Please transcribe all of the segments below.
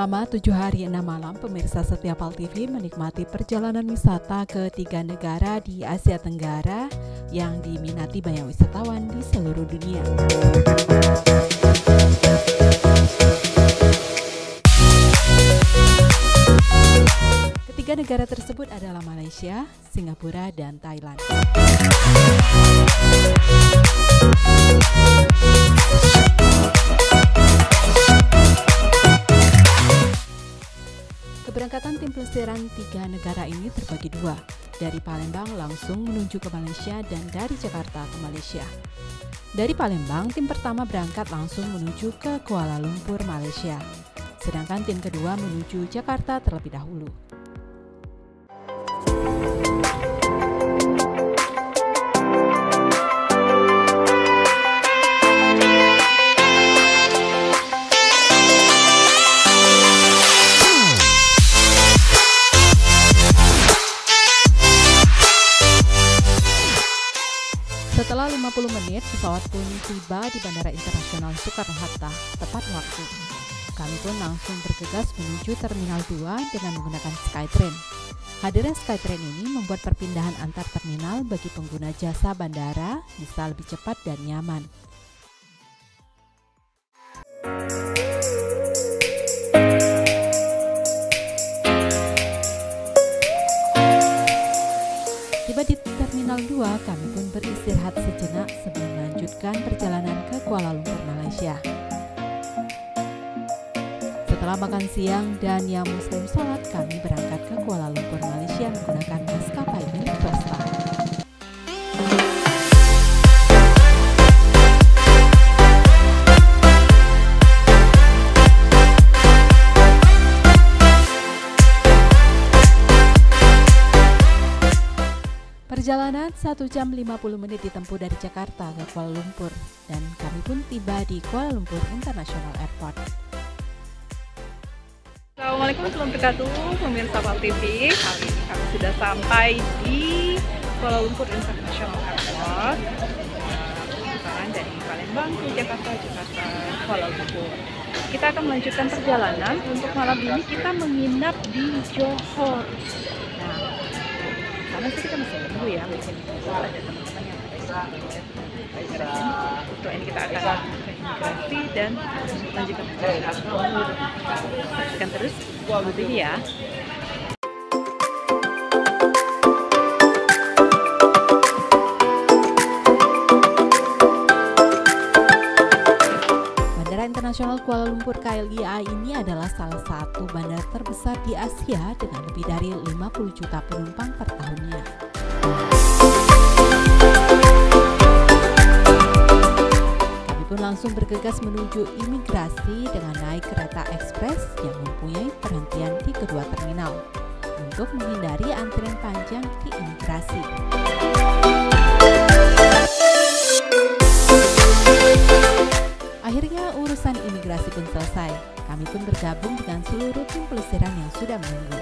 Selama 7 hari 6 malam, pemirsa setia PAL TV menikmati perjalanan wisata ke 3 negara di Asia Tenggara yang diminati banyak wisatawan di seluruh dunia. Ketiga negara tersebut adalah Malaysia, Singapura, dan Thailand. Keberangkatan tim pelesiran 3 negara ini terbagi dua, dari Palembang langsung menuju ke Malaysia dan dari Jakarta ke Malaysia. Dari Palembang, tim pertama berangkat langsung menuju ke Kuala Lumpur, Malaysia. Sedangkan tim kedua menuju Jakarta terlebih dahulu. Setelah 50 menit, pesawat pun tiba di Bandara Internasional Soekarno-Hatta tepat waktu. Kami pun langsung bergegas menuju Terminal 2 dengan menggunakan Skytrain. Hadirnya Skytrain ini membuat perpindahan antar terminal bagi pengguna jasa bandara bisa lebih cepat dan nyaman. Tiba di Terminal 2, kami pun beristirahat sejenak sebelum melanjutkan perjalanan ke Kuala Lumpur, Malaysia. Setelah makan siang dan yang muslim sholat, kami berangkat ke Kuala Lumpur, Malaysia menggunakan maskapai milik swasta. Perjalanan 1 jam 50 menit ditempuh dari Jakarta ke Kuala Lumpur dan kami pun tiba di Kuala Lumpur International Airport. Assalamualaikum warahmatullahi wabarakatuh, pemirsa PAL TV. Kali ini kami sudah sampai di Kuala Lumpur International Airport. Penerbangan dari Palembang ke Jakarta, Kuala Lumpur. Kita akan melanjutkan perjalanan. Untuk malam ini kita menginap di Johor. Karena sih kita masih menunggu ya, mungkin ada teman-teman yang untuk ini kita akan ke imigrasi dan lanjutkan perjalanan. Saksikan terus video ini ya. Internasional Kuala Lumpur KLIA ini adalah salah satu bandara terbesar di Asia dengan lebih dari 50 juta penumpang per tahunnya. Kami pun langsung bergegas menuju imigrasi dengan naik kereta ekspres yang mempunyai perhentian di kedua terminal untuk menghindari antrian panjang di imigrasi. Akhirnya urusan imigrasi pun selesai. Kami pun bergabung dengan seluruh tim pelesiran yang sudah menunggu.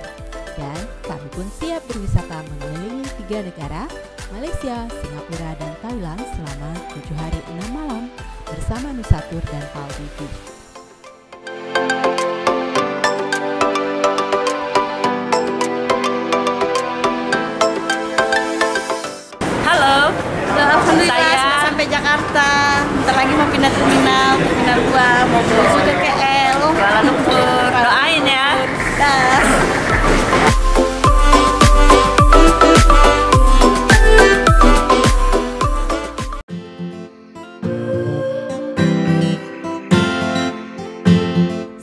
Dan kami pun siap berwisata mengelilingi 3 negara, Malaysia, Singapura, dan Thailand selama 7 hari 6 malam bersama Nusatur dan PAL TV. Halo, alhamdulillah sudah sampai Jakarta. Bentar lagi mau pindah terminal 2, mau menuju ke KL, Kuala Lumpur. Doain ya. Dah.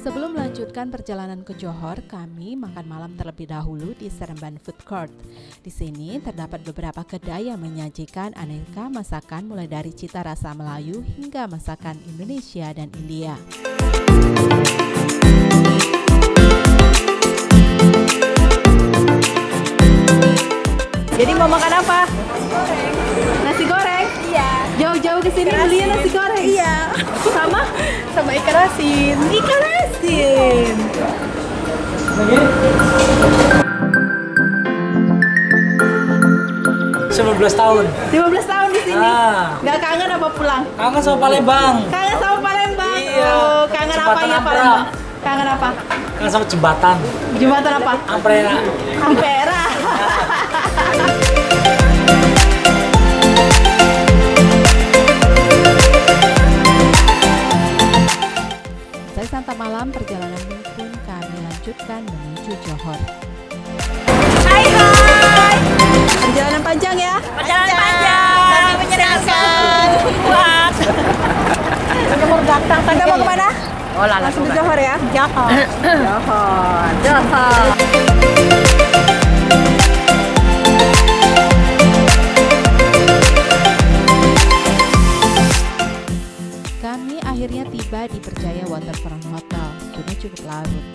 Sebelum melanjutkan perjalanan ke Johor, kami makan malam terlebih dahulu di Seremban Food Court. Di sini terdapat beberapa kedai yang menyajikan aneka masakan mulai dari cita rasa Melayu hingga masakan Indonesia dan India. Jadi mau makan apa? Nasi goreng. Iya. Jauh-jauh ke sini beli nasi goreng. Iya. Sama ikan asin. Ikan asin. 15 tahun. 15 tahun di sini. Nggak kangen apa pulang? Kangen sama Palembang. Kangen sama Palembang. Iya. Oh, kangen apanya Palembang? Kangen apa? Kan sama jembatan. Jembatan apa? Ampera. Ampera. Usai santap malam, perjalanan pun kami lanjutkan menuju Johor. Hai. Perjalanan panjang ya? Perjalanan panjang. Tapi menyenangkan. Puas. Johor datang. Anda mau kemana? Oh, langsung ke Johor ya? Johor. Johor. Kami akhirnya tiba di Berjaya Waterfront Hotel. Sudah cukup larut.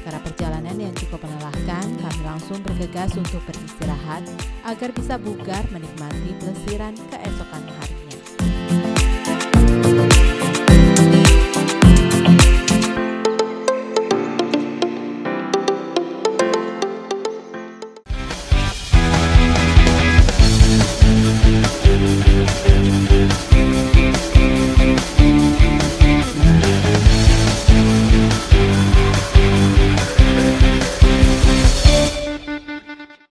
Karena perjalanan yang cukup melelahkan, kami langsung bergegas untuk beristirahat agar bisa bugar menikmati pelesiran keesokan.